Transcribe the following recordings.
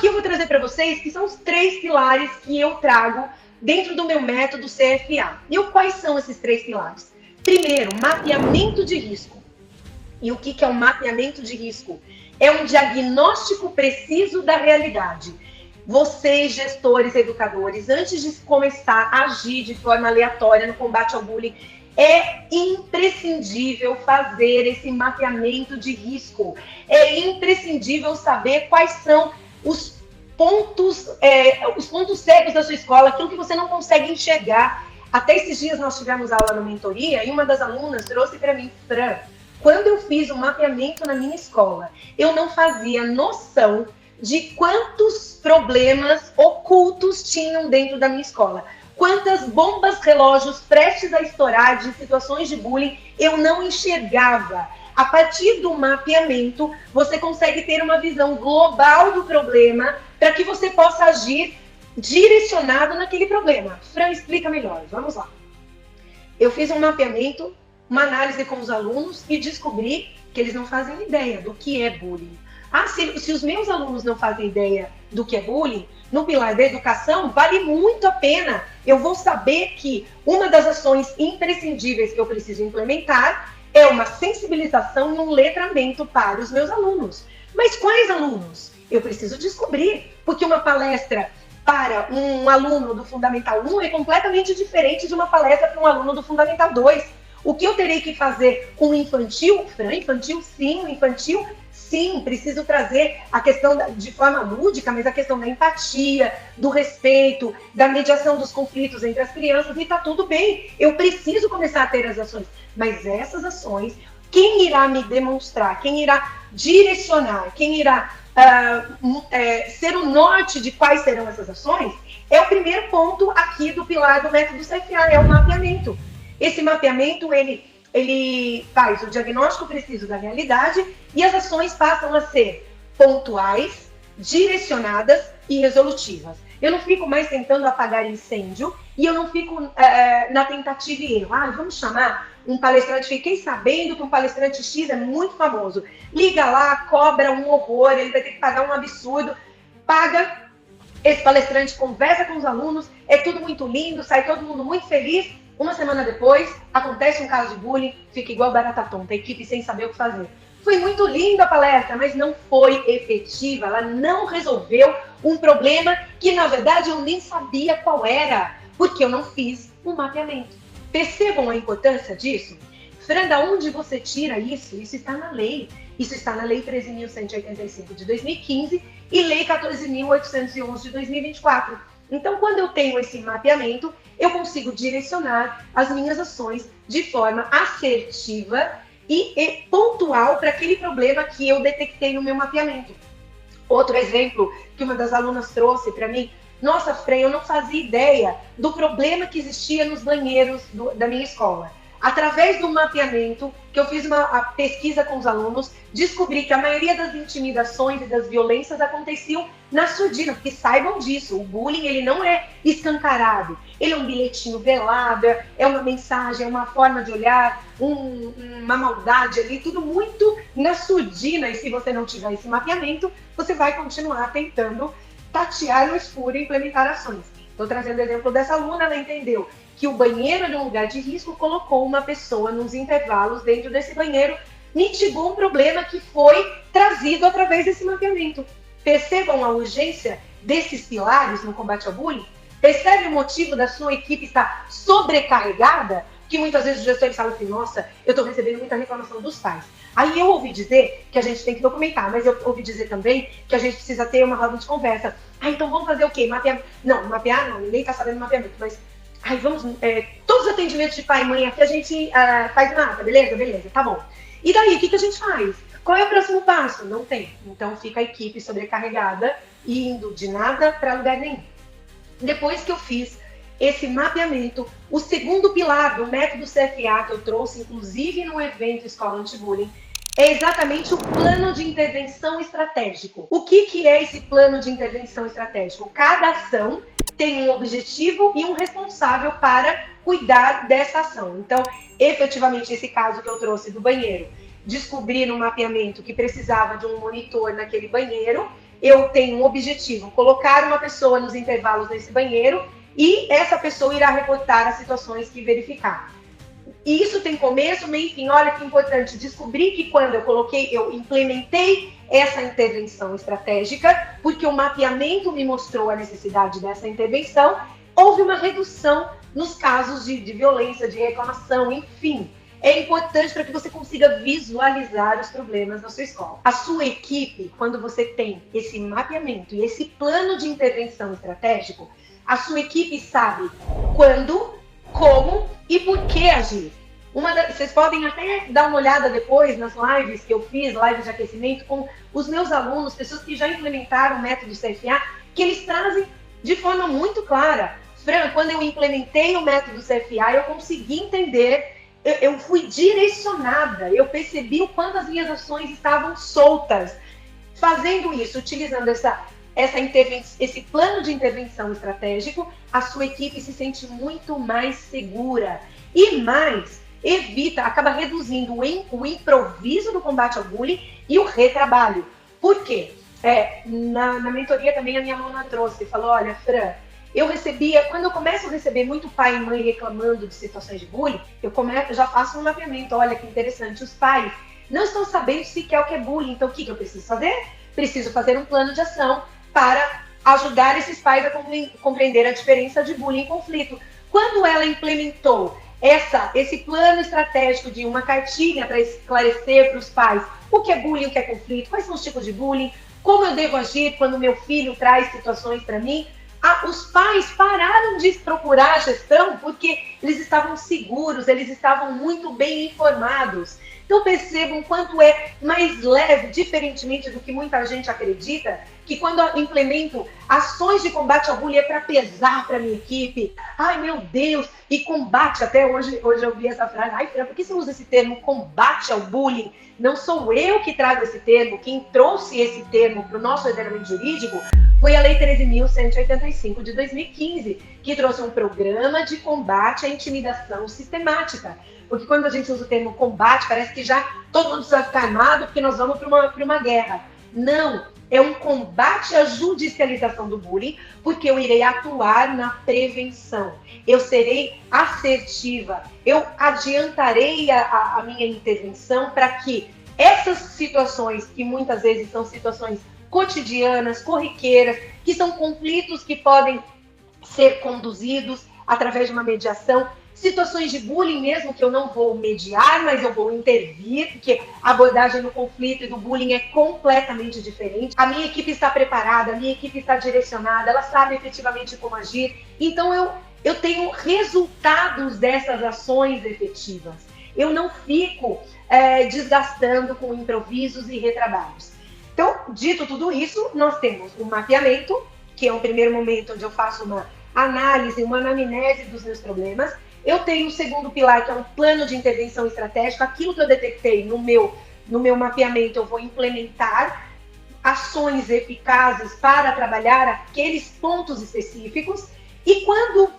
aqui eu vou trazer para vocês que são os 3 pilares que eu trago dentro do meu método CFA. E quais são esses 3 pilares? Primeiro, mapeamento de risco. E o que é um mapeamento de risco? É um diagnóstico preciso da realidade. Vocês, gestores, educadores, antes de começar a agir de forma aleatória no combate ao bullying, é imprescindível fazer esse mapeamento de risco. É imprescindível saber quais são os pontos cegos da sua escola, aquilo que você não consegue enxergar. Até esses dias nós tivemos aula na mentoria e uma das alunas trouxe para mim, Fran, quando eu fiz o mapeamento na minha escola, eu não fazia noção de quantos problemas ocultos tinham dentro da minha escola. Quantas bombas relógios prestes a estourar de situações de bullying eu não enxergava. A partir do mapeamento, você consegue ter uma visão global do problema para que você possa agir direcionado naquele problema. Fran, explica melhor. Vamos lá. Eu fiz um mapeamento, uma análise com os alunos e descobri que eles não fazem ideia do que é bullying. Se os meus alunos não fazem ideia do que é bullying, no pilar da educação, vale muito a pena. Eu vou saber que uma das ações imprescindíveis que eu preciso implementar é uma sensibilização e um letramento para os meus alunos. Mas quais alunos? Eu preciso descobrir, porque uma palestra para um aluno do Fundamental 1 é completamente diferente de uma palestra para um aluno do Fundamental 2. O que eu terei que fazer com o infantil? Fran, infantil sim, o infantil sim, preciso trazer a questão de forma lúdica, mas a questão da empatia, do respeito, da mediação dos conflitos entre as crianças, e tá tudo bem. Eu preciso começar a ter as ações, mas essas ações, quem irá me demonstrar, quem irá direcionar, quem irá ser o norte de quais serão essas ações, é o primeiro ponto aqui do pilar do método CFA, é o mapeamento. Esse mapeamento, ele faz o diagnóstico preciso da realidade e as ações passam a ser pontuais, direcionadas e resolutivas. Eu não fico mais tentando apagar incêndio e eu não fico na tentativa e erro. Vamos chamar um palestrante, fiquei sabendo que um palestrante X é muito famoso. Liga lá, cobra um horror, ele vai ter que pagar um absurdo. Paga, esse palestrante conversa com os alunos, é tudo muito lindo, sai todo mundo muito feliz. Uma semana depois, acontece um caso de bullying, fica igual barata tonta, a equipe sem saber o que fazer. Foi muito linda a palestra, mas não foi efetiva, ela não resolveu um problema que, na verdade, eu nem sabia qual era, porque eu não fiz um mapeamento. Percebam a importância disso? Fran, da onde você tira isso? Isso está na lei. Isso está na Lei 13.185 de 2015 e Lei 14.811 de 2024. Então, quando eu tenho esse mapeamento, eu consigo direcionar as minhas ações de forma assertiva e pontual para aquele problema que eu detectei no meu mapeamento. Outro exemplo que uma das alunas trouxe para mim, nossa, Fran, eu não fazia ideia do problema que existia nos banheiros da minha escola. Através do mapeamento, que eu fiz uma pesquisa com os alunos, descobri que a maioria das intimidações e das violências aconteciam na surdina, porque saibam disso, o bullying ele não é escancarado, ele é um bilhetinho velado, é uma mensagem, é uma forma de olhar, uma maldade ali, tudo muito na surdina, e se você não tiver esse mapeamento, você vai continuar tentando tatear no escuro e implementar ações. Estou trazendo o exemplo dessa aluna, ela entendeu que o banheiro era um lugar de risco, colocou uma pessoa nos intervalos dentro desse banheiro, mitigou um problema que foi trazido através desse mapeamento. Percebam a urgência desses pilares no combate ao bullying? Percebe o motivo da sua equipe estar sobrecarregada? Que muitas vezes os gestores falam assim, nossa, eu estou recebendo muita reclamação dos pais. Aí eu ouvi dizer que a gente tem que documentar, mas eu ouvi dizer também que a gente precisa ter uma roda de conversa. Então vamos fazer o quê? Mapear? Não, mapear não, ninguém está sabendo mapeamento, mas vamos, todos os atendimentos de pai e mãe aqui a gente faz nada, beleza? Beleza, tá bom. E daí, o que a gente faz? Qual é o próximo passo? Não tem. Então fica a equipe sobrecarregada e indo de nada para lugar nenhum. Depois que eu fiz esse mapeamento, o segundo pilar do método CFA que eu trouxe, inclusive no evento Escola Anti-Bullying, é exatamente o plano de intervenção estratégico. O que é esse plano de intervenção estratégico? Cada ação tem um objetivo e um responsável para cuidar dessa ação. Então, efetivamente, esse caso que eu trouxe do banheiro, descobri no mapeamento que precisava de um monitor naquele banheiro, eu tenho um objetivo, colocar uma pessoa nos intervalos nesse banheiro e essa pessoa irá reportar as situações que verificar. E isso tem começo, meio e fim. Olha que importante, descobri que quando eu implementei essa intervenção estratégica, porque o mapeamento me mostrou a necessidade dessa intervenção, houve uma redução nos casos de violência, de reclamação, enfim. É importante para que você consiga visualizar os problemas na sua escola. A sua equipe, quando você tem esse mapeamento e esse plano de intervenção estratégico, a sua equipe sabe quando, como e por que agir. Vocês podem até dar uma olhada depois nas lives que eu fiz, lives de aquecimento, com os meus alunos, pessoas que já implementaram o método CFA, que eles trazem de forma muito clara. Fran, quando eu implementei o método CFA, eu consegui entender, eu fui direcionada, eu percebi o quanto as minhas ações estavam soltas. Fazendo isso, utilizando esse plano de intervenção estratégico, a sua equipe se sente muito mais segura e mais acaba reduzindo o improviso do combate ao bullying e o retrabalho. Por quê? Na mentoria também a minha aluna trouxe, falou, olha, Fran, quando eu começo a receber muito pai e mãe reclamando de situações de bullying, eu já faço um mapeamento, olha que interessante, os pais não estão sabendo sequer o que é bullying, então o que eu preciso fazer? Preciso fazer um plano de ação para ajudar esses pais a compreender a diferença de bullying e conflito. Quando ela implementou esse plano estratégico de uma cartilha para esclarecer para os pais o que é bullying, o que é conflito, quais são os tipos de bullying, como eu devo agir quando meu filho traz situações para mim, os pais pararam de procurar a gestão porque eles estavam seguros, eles estavam muito bem informados. Então percebam quanto é mais leve, diferentemente do que muita gente acredita, que quando eu implemento ações de combate ao bullying é para pesar para a minha equipe. Ai, meu Deus! E combate, até hoje eu vi essa frase. Ai, Fran, por que você usa esse termo combate ao bullying? Não sou eu que trago esse termo. Quem trouxe esse termo para o nosso ordenamento jurídico foi a Lei 13.185 de 2015, que trouxe um programa de combate à intimidação sistemática. Porque quando a gente usa o termo combate, parece que já todo mundo precisa ficar armado porque nós vamos para uma guerra. Não, é um combate à judicialização do bullying, porque eu irei atuar na prevenção. Eu serei assertiva, eu adiantarei a minha intervenção para que essas situações, que muitas vezes são situações cotidianas, corriqueiras, que são conflitos que podem ser conduzidos através de uma mediação, situações de bullying mesmo, que eu não vou mediar, mas eu vou intervir, porque a abordagem do conflito e do bullying é completamente diferente. A minha equipe está preparada, a minha equipe está direcionada, ela sabe efetivamente como agir. Então, eu tenho resultados dessas ações efetivas. Eu não fico desgastando com improvisos e retrabalhos. Então, dito tudo isso, nós temos um mapeamento, que é um primeiro momento onde eu faço uma análise, uma anamnese dos meus problemas. Eu tenho o segundo pilar, que é um plano de intervenção estratégica. Aquilo que eu detectei no meu mapeamento, eu vou implementar ações eficazes para trabalhar aqueles pontos específicos. E quando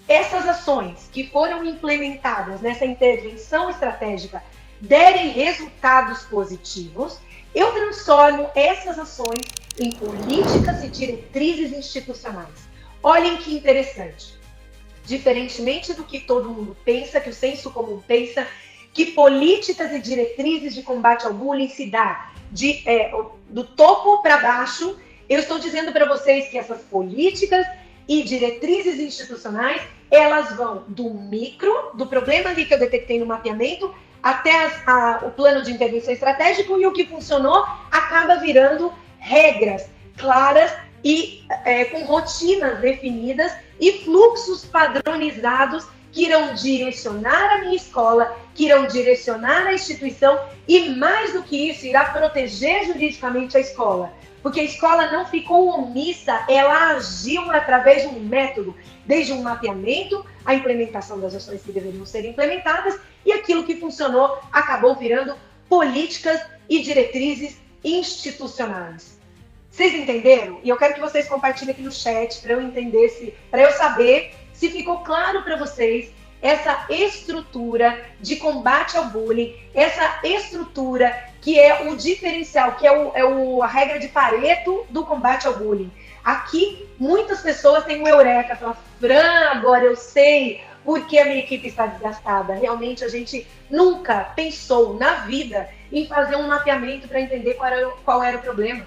essas ações que foram implementadas nessa intervenção estratégica derem resultados positivos, eu transformo essas ações em políticas e diretrizes institucionais. Olhem que interessante. Diferentemente do que todo mundo pensa, que o senso comum pensa, que políticas e diretrizes de combate ao bullying se dá do topo para baixo, eu estou dizendo para vocês que essas políticas e diretrizes institucionais, elas vão do micro, do problema ali que eu detectei no mapeamento, até o plano de intervenção estratégico, e o que funcionou acaba virando regras claras e com rotinas definidas e fluxos padronizados que irão direcionar a minha escola, que irão direcionar a instituição e, mais do que isso, irá proteger juridicamente a escola. Porque a escola não ficou omissa, ela agiu através de um método, desde um mapeamento, a implementação das ações que deveriam ser implementadas, e aquilo que funcionou acabou virando políticas e diretrizes institucionais. Vocês entenderam? E eu quero que vocês compartilhem aqui no chat para eu entender, para eu saber se ficou claro para vocês essa estrutura de combate ao bullying, essa estrutura que é o diferencial, que a regra de Pareto do combate ao bullying. Aqui, muitas pessoas têm um eureka, falam, Fran, agora eu sei porque a minha equipe está desgastada. Realmente, a gente nunca pensou na vida em fazer um mapeamento para entender qual era o problema.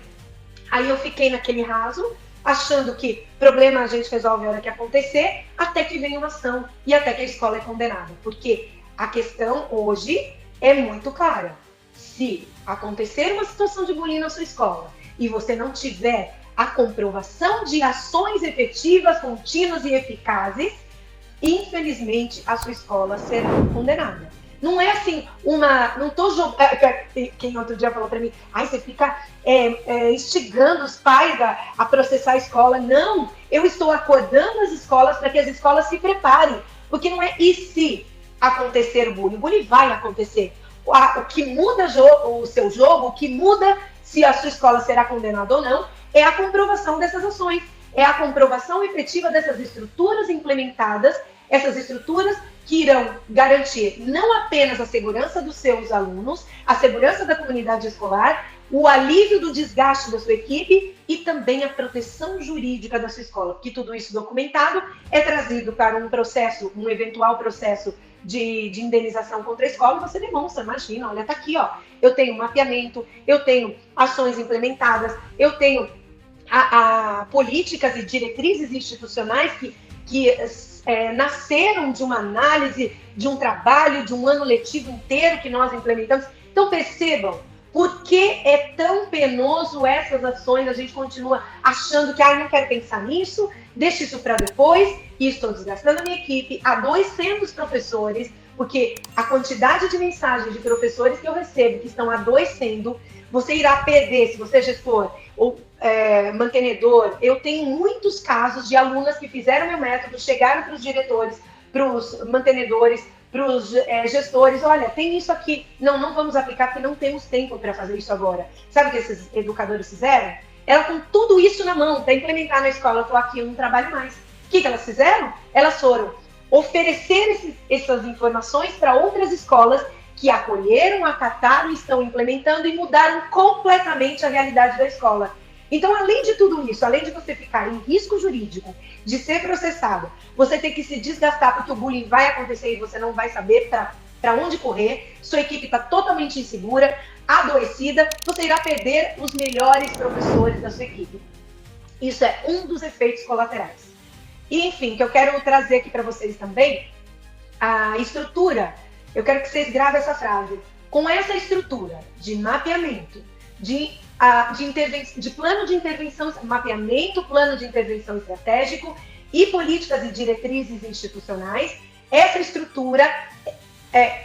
Aí eu fiquei naquele raso, achando que problema a gente resolve a hora que acontecer, até que vem uma ação e até que a escola é condenada. Porque a questão hoje é muito clara. Se acontecer uma situação de bullying na sua escola e você não tiver a comprovação de ações efetivas, contínuas e eficazes, infelizmente a sua escola será condenada. Não é assim, não tô jogando. Quem outro dia falou para mim, você fica instigando os pais a processar a escola. Não, eu estou acordando as escolas para que as escolas se preparem. Porque não é e se acontecer o bullying vai acontecer. O que muda o seu jogo, o que muda se a sua escola será condenada ou não, é a comprovação dessas ações. É a comprovação efetiva dessas estruturas implementadas, essas estruturas que irão garantir não apenas a segurança dos seus alunos, a segurança da comunidade escolar, o alívio do desgaste da sua equipe e também a proteção jurídica da sua escola. Porque tudo isso documentado é trazido para um eventual processo de indenização contra a escola, e você demonstra, imagina, olha, tá aqui, ó, eu tenho mapeamento, eu tenho ações implementadas, eu tenho políticas e diretrizes institucionais que nasceram de uma análise, de um trabalho, de um ano letivo inteiro que nós implementamos. Então percebam, por que é tão penoso essas ações? A gente continua achando que não quero pensar nisso, deixa isso para depois, e estou desgastando a minha equipe, adoecendo os professores, porque a quantidade de mensagens de professores que eu recebo que estão adoecendo, você irá perder, se você é gestor ou mantenedor. Eu tenho muitos casos de alunas que fizeram meu método, chegaram para os diretores, para os mantenedores, para os gestores, olha, tem isso aqui, não vamos aplicar porque não temos tempo para fazer isso agora. Sabe o que esses educadores fizeram? Ela com tudo isso na mão, para implementar na escola, eu estou aqui, eu não trabalho mais. O que elas fizeram? Elas foram oferecer essas informações para outras escolas que acolheram, acataram, estão implementando e mudaram completamente a realidade da escola. Então, além de tudo isso, além de você ficar em risco jurídico de ser processado, você tem que se desgastar porque o bullying vai acontecer e você não vai saber para onde correr, sua equipe está totalmente insegura, adoecida, você irá perder os melhores professores da sua equipe. Isso é um dos efeitos colaterais. E, enfim, que eu quero trazer aqui para vocês também, a estrutura. Eu quero que vocês gravem essa frase. Com essa estrutura de mapeamento, de plano de intervenção, mapeamento, plano de intervenção estratégico e políticas e diretrizes institucionais, essa estrutura,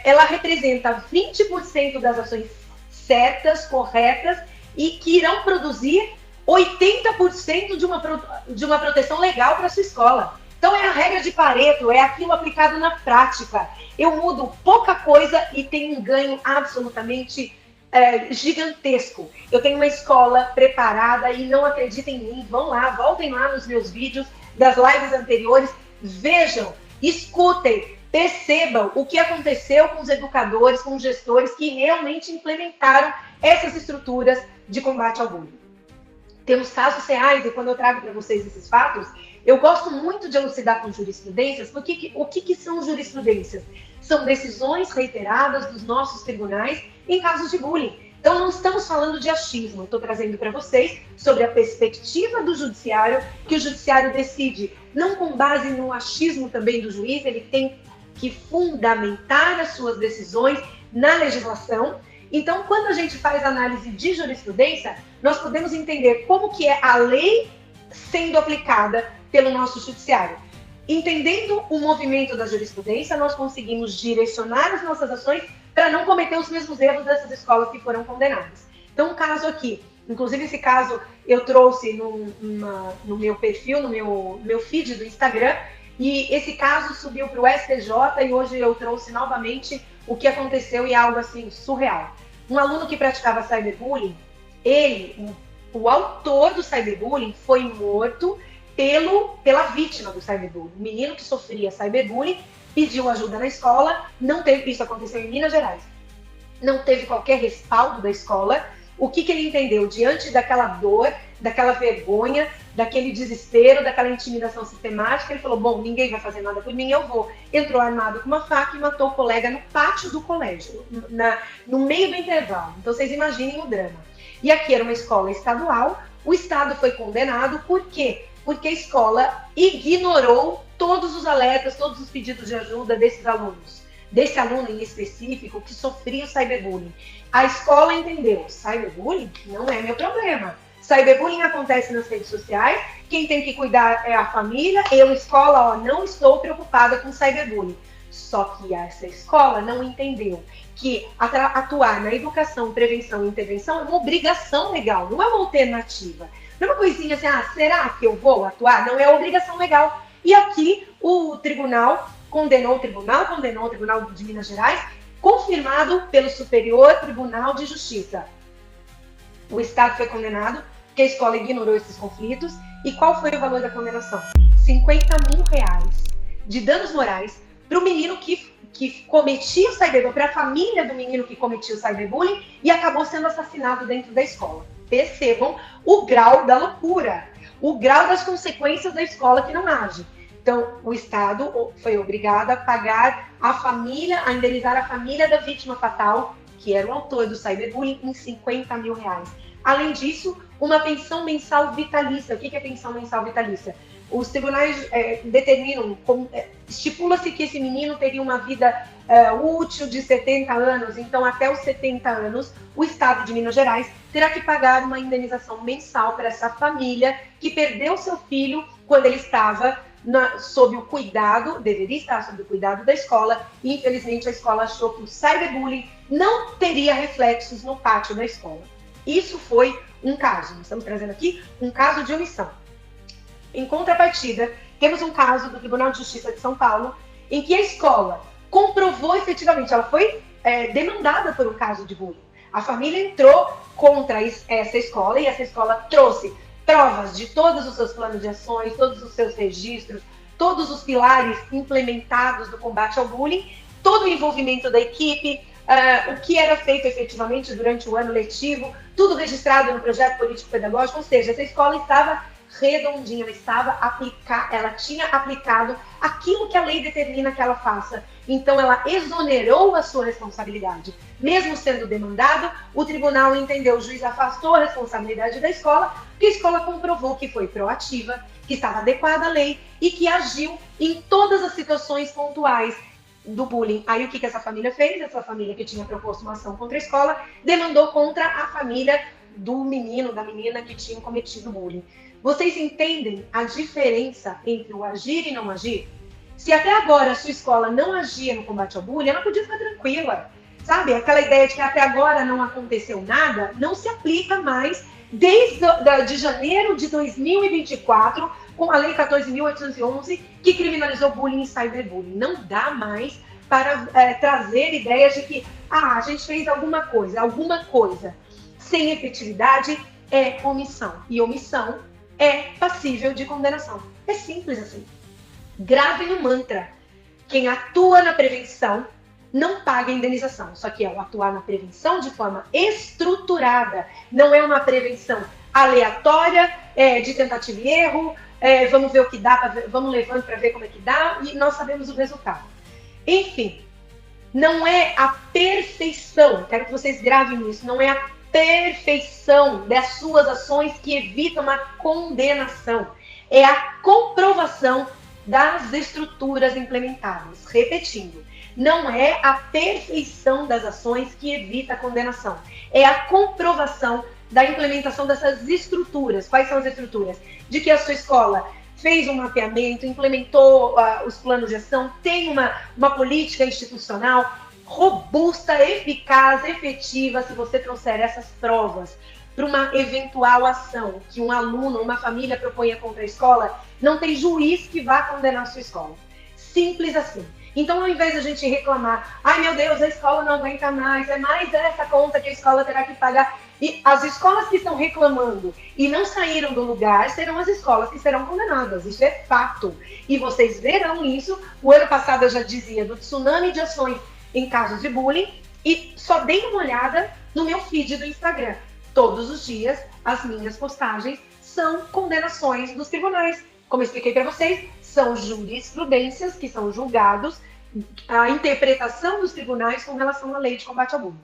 ela representa 20% das ações certas, corretas e que irão produzir 80% de uma proteção legal para a sua escola. Então é a regra de Pareto, é aquilo aplicado na prática. Eu mudo pouca coisa e tenho um ganho absolutamente gigantesco. Eu tenho uma escola preparada e não acreditem em mim, voltem lá nos meus vídeos das lives anteriores, vejam, escutem, percebam o que aconteceu com os educadores, com os gestores que realmente implementaram essas estruturas de combate ao bullying. Temos casos reais e quando eu trago para vocês esses fatos, eu gosto muito de elucidar com jurisprudências, porque o que são jurisprudências? São decisões reiteradas dos nossos tribunais em casos de bullying. Então, não estamos falando de achismo, eu estou trazendo para vocês sobre a perspectiva do judiciário, que o judiciário decide, não com base no achismo também do juiz, ele tem que fundamentar as suas decisões na legislação. Então, quando a gente faz análise de jurisprudência, nós podemos entender como que é a lei sendo aplicada pelo nosso judiciário. Entendendo o movimento da jurisprudência, nós conseguimos direcionar as nossas ações para não cometer os mesmos erros dessas escolas que foram condenadas. Então, um caso aqui, inclusive esse caso eu trouxe no meu perfil, no meu feed do Instagram, e esse caso subiu para o STJ e hoje eu trouxe novamente o que aconteceu e é algo assim surreal. Um aluno que praticava cyberbullying, o autor do cyberbullying foi morto pela vítima do cyberbullying. O menino que sofria cyberbullying pediu ajuda na escola, não teve, isso aconteceu em Minas Gerais, não teve qualquer respaldo da escola. O que ele entendeu? Diante daquela dor, daquela vergonha, daquele desespero, daquela intimidação sistemática, ele falou, bom, ninguém vai fazer nada por mim, eu vou. Entrou armado com uma faca e matou o colega no pátio do colégio, no meio do intervalo. Então vocês imaginem o drama. E aqui era uma escola estadual, o Estado foi condenado, por quê? Porque a escola ignorou todos os alertas, todos os pedidos de ajuda desses alunos. Desse aluno em específico que sofria o cyberbullying. A escola entendeu, cyberbullying não é meu problema. Cyberbullying acontece nas redes sociais, quem tem que cuidar é a família, eu, escola, não estou preocupada com cyberbullying. Só que essa escola não entendeu que atuar na educação, prevenção e intervenção é uma obrigação legal, não é uma alternativa. Não é uma coisinha assim, será que eu vou atuar? Não é obrigação legal. E aqui o tribunal condenou o Tribunal de Minas Gerais, confirmado pelo Superior Tribunal de Justiça. O Estado foi condenado, porque a escola ignorou esses conflitos. E qual foi o valor da condenação? R$50.000 de danos morais para o menino que cometia o cyberbullying, para a família do menino que cometia o cyberbullying e acabou sendo assassinado dentro da escola. Percebam o grau da loucura, o grau das consequências da escola que não age. Então, o Estado foi obrigado a pagar a família, a indenizar a família da vítima fatal, que era o autor do cyberbullying, em R$50.000. Além disso, uma pensão mensal vitalícia. O que é pensão mensal vitalícia? Os tribunais determinam, estipula-se que esse menino teria uma vida útil de 70 anos, então até os 70 anos, o Estado de Minas Gerais terá que pagar uma indenização mensal para essa família que perdeu seu filho quando ele estava sob o cuidado, deveria estar sob o cuidado da escola, e infelizmente a escola achou que o cyberbullying não teria reflexos no pátio da escola. Isso foi um caso, nós estamos trazendo aqui um caso de omissão. Em contrapartida, temos um caso do Tribunal de Justiça de São Paulo, em que a escola comprovou efetivamente, ela foi demandada por um caso de bullying. A família entrou contra essa escola e essa escola trouxe provas de todos os seus planos de ações, todos os seus registros, todos os pilares implementados do combate ao bullying, todo o envolvimento da equipe, o que era feito efetivamente durante o ano letivo, tudo registrado no projeto político-pedagógico, ou seja, essa escola estava redondinha, ela tinha aplicado aquilo que a lei determina que ela faça. Então, ela exonerou a sua responsabilidade. Mesmo sendo demandado, o tribunal entendeu, o juiz afastou a responsabilidade da escola, porque a escola comprovou que foi proativa, que estava adequada à lei e que agiu em todas as situações pontuais do bullying. Aí, o que essa família fez? Essa família que tinha proposto uma ação contra a escola, demandou contra a família do menino, da menina que tinha cometido bullying. Vocês entendem a diferença entre o agir e não agir? Se até agora a sua escola não agia no combate ao bullying, ela podia ficar tranquila, sabe? Aquela ideia de que até agora não aconteceu nada, não se aplica mais desde de janeiro de 2024, com a Lei 14.811, que criminalizou bullying e cyberbullying. Não dá mais para trazer ideias de que a gente fez alguma coisa sem efetividade é omissão. E omissão é passível de condenação. É simples assim. Gravem no mantra. Quem atua na prevenção não paga indenização. Só que ao atuar na prevenção de forma estruturada, não é uma prevenção aleatória, de tentativa e erro, vamos ver o que dá, vamos levando para ver como é que dá, e nós sabemos o resultado. Enfim, não é a perfeição, quero que vocês gravem isso, não é a perfeição das suas ações que evitam a condenação. É a comprovação das estruturas implementadas. Repetindo, não é a perfeição das ações que evita a condenação. É a comprovação da implementação dessas estruturas. Quais são as estruturas? De que a sua escola fez um mapeamento, implementou os planos de ação, tem uma política institucional robusta, eficaz, efetiva, se você trouxer essas provas para uma eventual ação que um aluno, uma família proponha contra a escola, não tem juiz que vá condenar a sua escola. Simples assim. Então, ao invés de a gente reclamar, ai meu Deus, a escola não aguenta mais, é mais essa conta que a escola terá que pagar, E as escolas que estão reclamando e não saíram do lugar serão as escolas que serão condenadas. Isso é fato. E vocês verão isso. O ano passado eu já dizia do tsunami de ações em casos de bullying. E só dei uma olhada no meu feed do Instagram. Todos os dias, as minhas postagens são condenações dos tribunais. Como eu expliquei para vocês, são jurisprudências que são julgados, a interpretação dos tribunais com relação à lei de combate ao bullying.